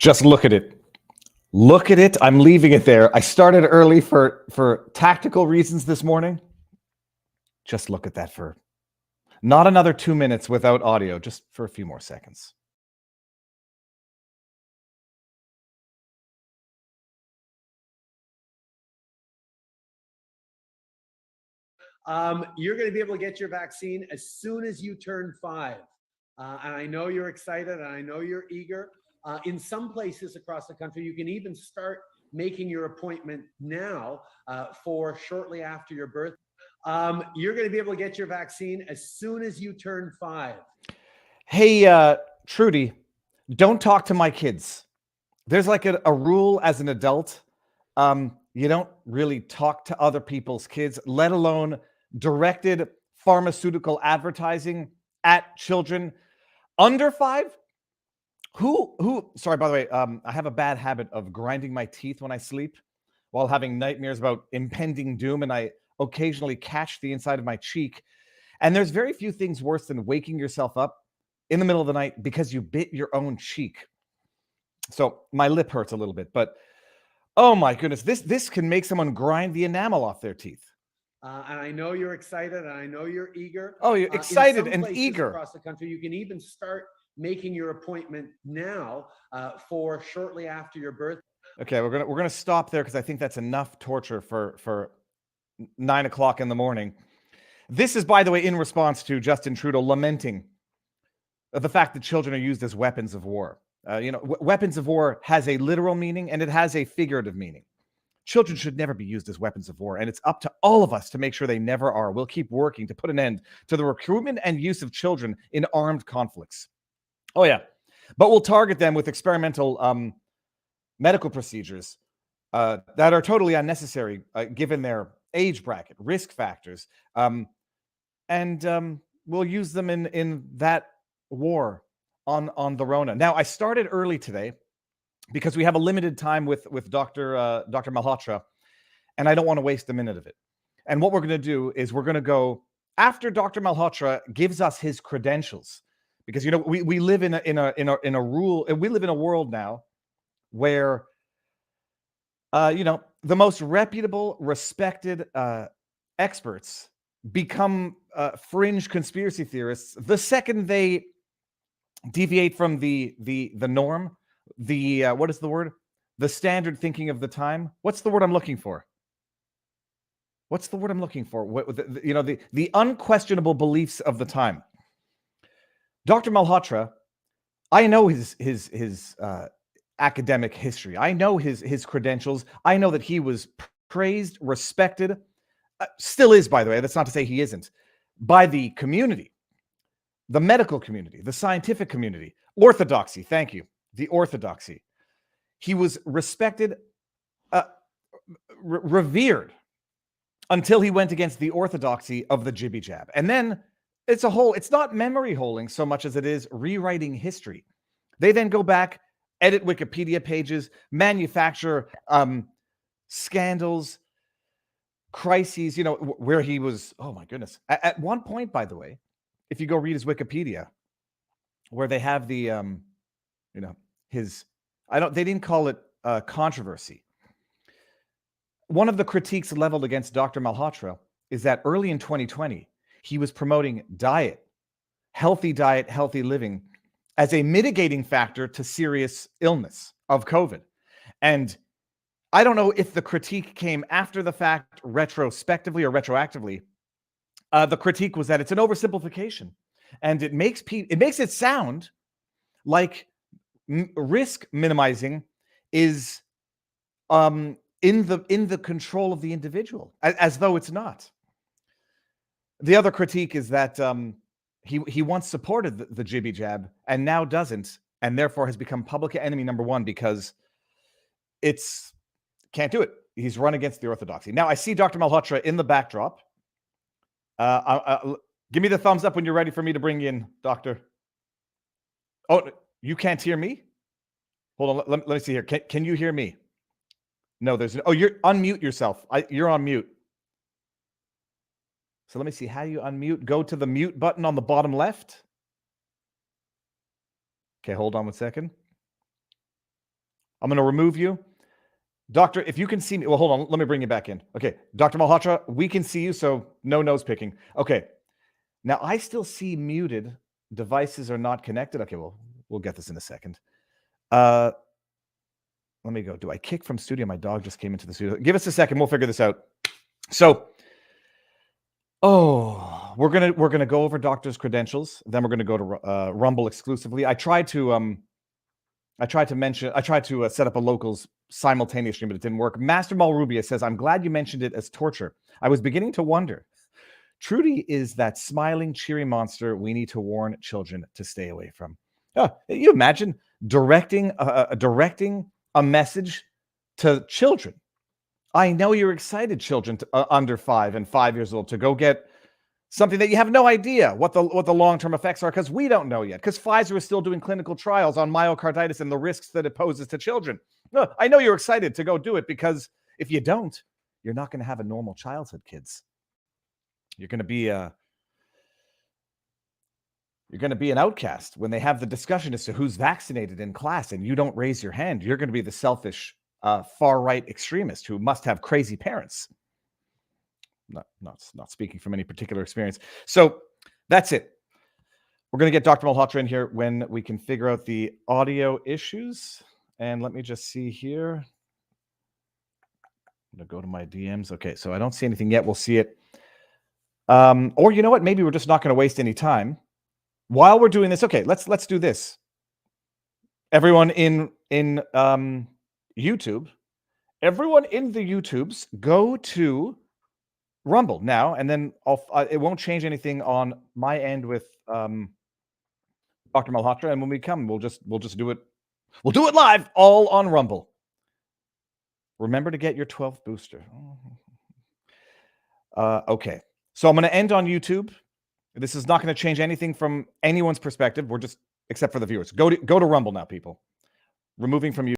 Just look at it. Look at it. I'm leaving it there. I started early for tactical reasons this morning. Just look at that for not another 2 minutes without audio, just for a few more seconds. You're going to be able to get your vaccine as soon as you turn 5. And I know you're excited and I know you're eager. In some places across the country, you can even start making your appointment now for shortly after your birth. You're going to be able to get your vaccine as soon as you turn 5. Hey, Trudy, don't talk to my kids. There's like a rule as an adult. You don't really talk to other people's kids, let alone directed pharmaceutical advertising at children under 5. Sorry, by the way, I have a bad habit of grinding my teeth when I sleep while having nightmares about impending doom, and I occasionally catch the inside of my cheek. And there's very few things worse than waking yourself up in the middle of the night because you bit your own cheek. So my lip hurts a little bit, but oh my goodness, this can make someone grind the enamel off their teeth. And I know you're excited and I know you're eager. Oh, you're excited in some and places eager. across the country, you can even start making your appointment now for shortly after your birth. Okay, we're gonna stop there because I think that's enough torture for 9 o'clock in the morning. This is, by the way, in response to Justin Trudeau lamenting the fact that children are used as weapons of war. Weapons of war has a literal meaning and it has a figurative meaning. Children should never be used as weapons of war, and it's up to all of us to make sure they never are. We'll keep working to put an end to the recruitment and use of children in armed conflicts. Oh, yeah. But we'll target them with experimental medical procedures that are totally unnecessary given their age bracket, risk factors. And we'll use them in that war on the Rona. Now, I started early today because we have a limited time with Dr. Malhotra, and I don't want to waste a minute of it. And what we're going to do is we're going to go after Dr. Malhotra gives us his credentials, because we live in a world now where the most reputable, respected experts become fringe conspiracy theorists the second they deviate from the norm, what is the word? The standard thinking of the time. What's the word I'm looking for? What's the word I'm looking for? The unquestionable beliefs of the time. Dr. Malhotra, I know his academic history. I know his credentials. I know that he was praised, respected, still is, by the way. That's not to say he isn't, by the community, the medical community, the scientific community, orthodoxy. Thank you. The orthodoxy. He was respected, revered, until he went against the orthodoxy of the jibby jab. And then it's not memory holding so much as it is rewriting history. They then go back, edit Wikipedia pages, manufacture scandals, crises, where he was, oh my goodness. At one point, by the way, if you go read his Wikipedia, where they have the, they didn't call it controversy. One of the critiques leveled against Dr. Malhotra is that early in 2020, he was promoting diet, healthy living, as a mitigating factor to serious illness of COVID. And I don't know if the critique came after the fact, retrospectively or retroactively. The critique was that it's an oversimplification, and it makes it sound like risk minimizing is in the control of the individual, as though it's not. The other critique is that he once supported the jibby jab and now doesn't, and therefore has become public enemy number one because can't do it. He's run against the orthodoxy. Now I see Dr. Malhotra in the backdrop. Give me the thumbs up when you're ready for me to bring in, Doctor. Oh, you can't hear me? Hold on, let me see here. Can you hear me? No, you're unmute yourself. You're on mute. So let me see. How do you unmute? Go to the mute button on the bottom left. Okay, hold on one second. I'm going to remove you. Doctor, if you can see me, well, hold on. Let me bring you back in. Okay. Dr. Malhotra, we can see you, so no nose picking. Okay. Now, I still see muted. Devices are not connected. Okay, well, we'll get this in a second. Let me go. Do I kick from studio? My dog just came into the studio. Give us a second. We'll figure this out. So, we're gonna go over doctor's credentials. Then we're gonna go to Rumble exclusively. I tried to set up a locals simultaneous stream, but it didn't work. Master Malrubia says, "I'm glad you mentioned it as torture. I was beginning to wonder. Trudy is that smiling, cheery monster we need to warn children to stay away from." Oh, you imagine directing a message to children. I know you're excited, children under 5 and 5 years old, to go get something that you have no idea what the long-term effects are, because we don't know yet, because Pfizer is still doing clinical trials on myocarditis and the risks that it poses to children. No, I know you're excited to go do it, because if you don't, you're not going to have a normal childhood, kids. You're going to be an outcast when they have the discussion as to who's vaccinated in class and you don't raise your hand. You're going to be the selfish far-right extremist who must have crazy parents. Not speaking from any particular experience. So that's it. We're going to get Dr. Malhotra in here when we can figure out the audio issues. And let me just see here. I'm going to go to my DMs. Okay, so I don't see anything yet. We'll see it. Or you know what? Maybe we're just not going to waste any time. While we're doing this, okay, let's do this. Everyone in YouTube, everyone in the YouTubes, go to Rumble now, and then it won't change anything on my end with Dr. Malhotra. And when we come, we'll just do it. We'll do it live, all on Rumble. Remember to get your 12th booster. Okay, so I'm going to end on YouTube. This is not going to change anything from anyone's perspective. We're just, except for the viewers. Go to Rumble now, people. Removing from you.